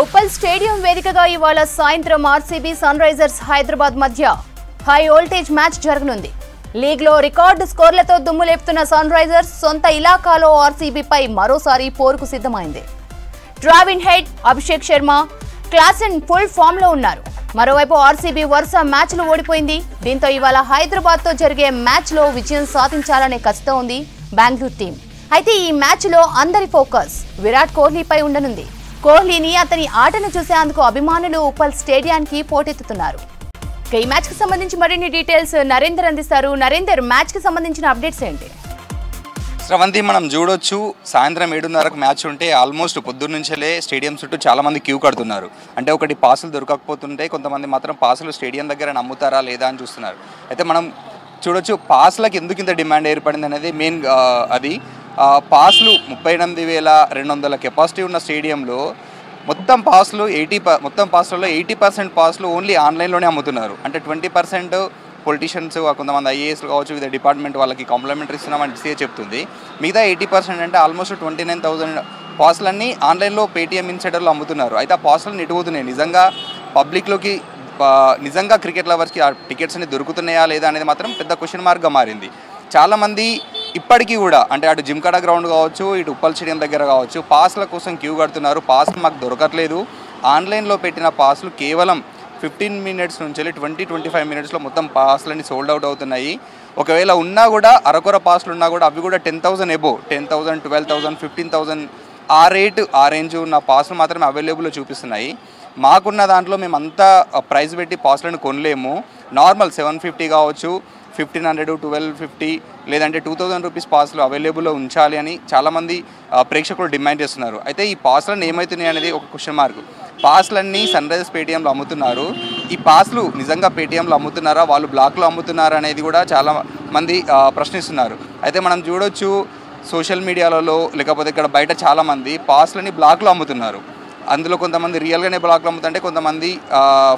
Uppal stadium వేదికగా ఇవాళ సాయంత్రం ఆర్సీబీ సన్ రైజర్స్ హైదరాబాద్ మధ్య హై వోల్టేజ్ మ్యాచ్ జరగనుంది. లీగ్లో రికార్డు స్కోర్లతో దుమ్ము లేపుతున్న సన్ రైజర్స్ సొంత ఇలాకాలో ఆర్సీబీపై మరోసారి పోరుకు సిద్ధమైంది. Travis Head, Abhishek Sharma, Klaasen full form లో ఉన్నారు. మరోవైపు ఆర్సీబీ వరుస మ్యాచ్లు ఓడిపోయింది. దీంతో ఇవాళ హైదరాబాద్ తో జరిగే మ్యాచ్ లో విజయం సాధించాలనే కసితో ఉంది బెంగళూరు టీం. అయితే ఈ మ్యాచ్ లో అందరి ఫోకస్ విరాట్ కోహ్లీపై ఉండనుంది. కోహ్లీని, అతని ఆటను చూసేందుకు అభిమానులు ఉప్పల్ స్టేడియానికి పోటెత్తుతున్నారు. ఈ మ్యాచ్ కి సంబంధించి మరిన్ని డీటెయిల్స్ నరేందర్ అందిస్తారు. నరేందర్, మ్యాచ్ కి సంబంధించిన అప్డేట్స్ ఏంటి? శ్రవంతి, మనం చూడొచ్చు సాయంత్రం 7:30కు మ్యాచ్ ఉంటే ఆల్మోస్ట్ పొద్దున్నుంచే స్టేడియం చుట్టూ చాలా మంది క్యూ కడుతున్నారు. అంటే ఒకటి పాసులు దొరకకపోతుంటే కొంతమంది మాత్రం పాసులు స్టేడియం దగ్గర నమ్ముతారా లేదా అని చూస్తున్నారు. అయితే మనం చూడొచ్చు పాస్లకు ఎందుకు ఇంత డిమాండ్ ఏర్పడింది అనేది మెయిన్. అది పాస్లు 38,200 కెపాసిటీ ఉన్న స్టేడియంలో మొత్తం పాస్లలో 80% పాస్లు ఓన్లీ ఆన్లైన్లోనే అమ్ముతున్నారు. అంటే 20% పొలిటీషియన్స్, కొంతమంది ఐఏఎస్లు కావచ్చు, వివిధ డిపార్ట్మెంట్ వాళ్ళకి కాంప్లిమెంటరీ ఇస్తున్నామని డిసిఏ చెప్తుంది. మిగతా 80% అంటే ఆల్మోస్ట్ 29,000 పాస్లన్నీ ఆన్లైన్లో పేటీఎం ఇన్సైడర్లో అమ్ముతున్నారు. అయితే ఆ పాస్లను ఎటుపోతున్నాయి, నిజంగా పబ్లిక్లోకి నిజంగా క్రికెట్ లవర్స్కి ఆ టికెట్స్ అన్ని దొరుకుతున్నాయా లేదా అనేది మాత్రం పెద్ద క్వశ్చన్ మార్క్గా మారింది. చాలామంది ఇప్పటికీ కూడా అంటే అటు జిమ్కానా గ్రౌండ్ కావచ్చు, ఇటు ఉప్పల్ స్టేడియం దగ్గర కావచ్చు, పాస్ల కోసం క్యూ కడుతున్నారు. పాస్లు మాకు దొరకట్లేదు. ఆన్లైన్లో పెట్టిన పాస్లు కేవలం 15 మినిట్స్ నుంచి 20-25 మినిట్స్లో మొత్తం పాస్లన్నీ సోల్డ్ అవుట్ అవుతున్నాయి. ఒకవేళ ఉన్నా కూడా అరకొర పాస్లు ఉన్నా కూడా అవి కూడా 10,000 ఎబో, 10,000, 12,000, 15,000 ఆ రేంజ్ ఉన్న పాస్లు మాత్రమే అవైలబుల్లో చూపిస్తున్నాయి. మాకున్న దాంట్లో మేమంతా ప్రైస్ పెట్టి పాస్లను కొనలేము. నార్మల్ 750 కావచ్చు, 1,500, 1,250 లేదంటే 2,000 రూపీస్ పాస్లు అవైలబుల్లో ఉంచాలి అని చాలామంది ప్రేక్షకులు డిమాండ్ చేస్తున్నారు. అయితే ఈ పాస్లను ఏమవుతున్నాయి అనేది ఒక క్వశ్చన్ మార్క్. పాస్లన్నీ సన్ రైజర్స్ పేటీఎంలో అమ్ముతున్నారు. ఈ పాస్లు నిజంగా పేటీఎంలో అమ్ముతున్నారా, వాళ్ళు బ్లాక్లో అమ్ముతున్నారా అనేది కూడా చాలా మంది ప్రశ్నిస్తున్నారు. అయితే మనం చూడొచ్చు సోషల్ మీడియాలలో, లేకపోతే ఇక్కడ బయట చాలామంది పాస్లని బ్లాక్లో అమ్ముతున్నారు. అందులో కొంతమంది రియల్గానే బ్లాక్లో అమ్ముతుంటే కొంతమంది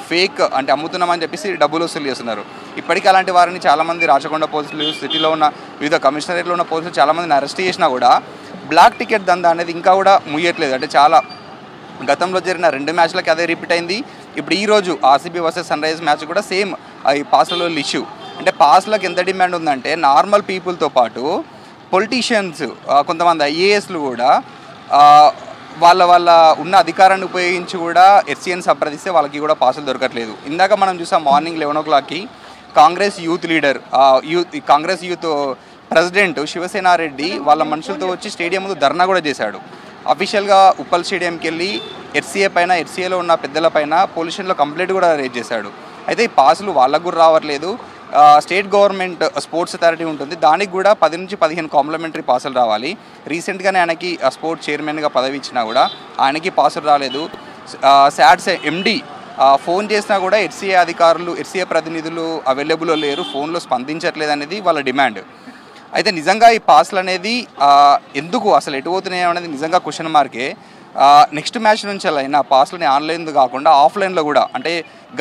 ఫేక్ అంటే అమ్ముతున్నామని చెప్పేసి డబ్బులు వసూలు చేస్తున్నారు. ఇప్పటికీ అలాంటి వారిని చాలామంది రాచకొండ పోలీసులు, సిటీలో ఉన్న వివిధ కమిషనరేట్లో ఉన్న పోలీసులు చాలామందిని అరెస్ట్ చేసినా కూడా బ్లాక్ టికెట్ దందా అనేది ఇంకా కూడా ముయ్యట్లేదు. అంటే చాలా గతంలో జరిగిన 2 మ్యాచ్లకి అదే రిపీట్ అయింది. ఇప్పుడు ఈరోజు RCB versus Sunrisers match కూడా సేమ్ ఈ పాస్లలో ఇష్యూ. అంటే పాస్లకు ఎంత డిమాండ్ ఉందంటే నార్మల్ పీపుల్తో పాటు పొలిటీషియన్స్, కొంతమంది ఐఏఎస్లు కూడా వాళ్ళ ఉన్న అధికారాన్ని ఉపయోగించి కూడా ఎస్సీఎన్ సంప్రదిస్తే వాళ్ళకి కూడా పాసులు దొరకట్లేదు. ఇందాక మనం చూసాం మార్నింగ్ 11 o'clockకి Congress youth leader, Congress youth president Sivasena Reddy వాళ్ళ మనుషులతో వచ్చి స్టేడియం ముందు ధర్నా కూడా చేశాడు. అఫీషియల్గా ఉప్పల్ స్టేడియంకి వెళ్ళి ఎస్సీఏ పైన, ఎస్సీఏలో ఉన్న పెద్దల పైన పోలీస్ స్టేషన్లో కంప్లైంట్ కూడా రేజ్ చేశాడు. అయితే ఈ పాసులు వాళ్ళకు కూడా రావట్లేదు. స్టేట్ గవర్నమెంట్ స్పోర్ట్స్ అథారిటీ ఉంటుంది, దానికి కూడా 10 నుంచి 15 కాంప్లిమెంటరీ పాసులు రావాలి. రీసెంట్గానే ఆయనకి స్పోర్ట్స్ చైర్మన్గా పదవి ఇచ్చినా కూడా ఆయనకి పాసులు రాలేదు. శాట్స్ ఎండి ఫోన్ చేసినా కూడా ఎస్సీఏ అధికారులు, ఎస్సీఏ ప్రతినిధులు అవైలబుల్లో లేరు, ఫోన్లో స్పందించట్లేదు అనేది వాళ్ళ డిమాండ్. అయితే నిజంగా ఈ పాస్లు అనేది ఎందుకు అసలు ఎటుపోతున్నాయి అనేది నిజంగా క్వశ్చన్ మార్కే. నెక్స్ట్ మ్యాచ్ నుంచి అయినా పాస్లని ఆన్లైన్ కాకుండా ఆఫ్లైన్లో కూడా, అంటే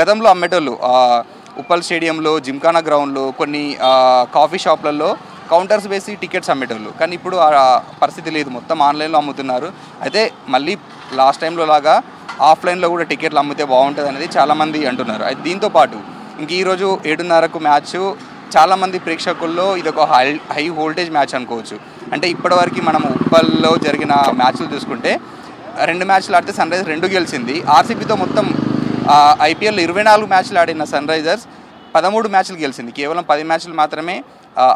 గతంలో అమ్మేటోళ్ళు ఉప్పల్ స్టేడియంలో, జిమ్కానా గ్రౌండ్లో, కొన్ని కాఫీ షాప్లలో కౌంటర్స్ వేసి టికెట్స్ అమ్మేటోళ్ళు. కానీ ఇప్పుడు ఆ పరిస్థితి లేదు, మొత్తం ఆన్లైన్లో అమ్ముతున్నారు. అయితే మళ్ళీ లాస్ట్ టైంలో లాగా ఆఫ్లైన్లో కూడా టికెట్లు అమ్మితే బాగుంటుంది అనేది చాలామంది అంటున్నారు. అయితే దీంతోపాటు ఇంక ఈరోజు 7:30కు మ్యాచ్ చాలామంది ప్రేక్షకుల్లో ఇది ఒక హై వోల్టేజ్ మ్యాచ్ అనుకోవచ్చు. అంటే ఇప్పటివరకు మనం ఉప్పల్లో జరిగిన మ్యాచ్లు చూసుకుంటే 2 మ్యాచ్లు ఆడితే సన్ రైజర్స్ 2 గెలిచింది. ఆర్సీబీతో మొత్తం ఐపీఎల్లో 24 మ్యాచ్లు ఆడిన సన్ రైజర్స్ 13 మ్యాచ్లు గెలిచింది. కేవలం 10 మ్యాచ్లు మాత్రమే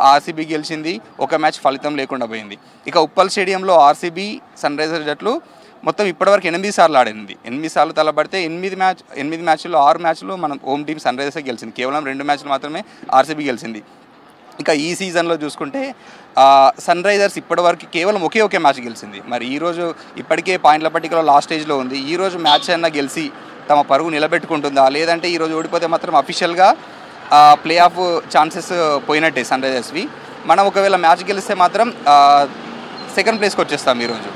ఆర్సీబీ గెలిచింది. ఒక మ్యాచ్ ఫలితం లేకుండా పోయింది. ఇక ఉప్పల్ స్టేడియంలో ఆర్సీబీ సన్ రైజర్స్ జట్లు మొత్తం ఇప్పటివరకు 8 సార్లు ఆడింది. 8 సార్లు తలబడితే 8 మ్యాచ్ల్లో 6 మ్యాచ్లు మనం హోమ్ టీమ్ సన్ రైజర్సే గెలిచింది. కేవలం 2 మ్యాచ్లు మాత్రమే ఆర్సీబీ గెలిచింది. ఇక ఈ సీజన్లో చూసుకుంటే సన్ రైజర్స్ ఇప్పటివరకు కేవలం ఒకే మ్యాచ్ గెలిచింది. మరి ఈరోజు ఇప్పటికే పాయింట్ల పట్టికలో లాస్ట్ స్టేజ్లో ఉంది. ఈరోజు మ్యాచ్ అయినా గెలిచి తమ పరుగు నిలబెట్టుకుంటుందా, లేదంటే ఈరోజు ఓడిపోతే మాత్రం అఫీషియల్గా ప్లే ఆఫ్ ఛాన్సెస్ పోయినట్టే సన్ రైజర్స్వి. మనం ఒకవేళ మ్యాచ్ గెలిస్తే మాత్రం సెకండ్ ప్లేస్కి వచ్చేస్తాం ఈరోజు.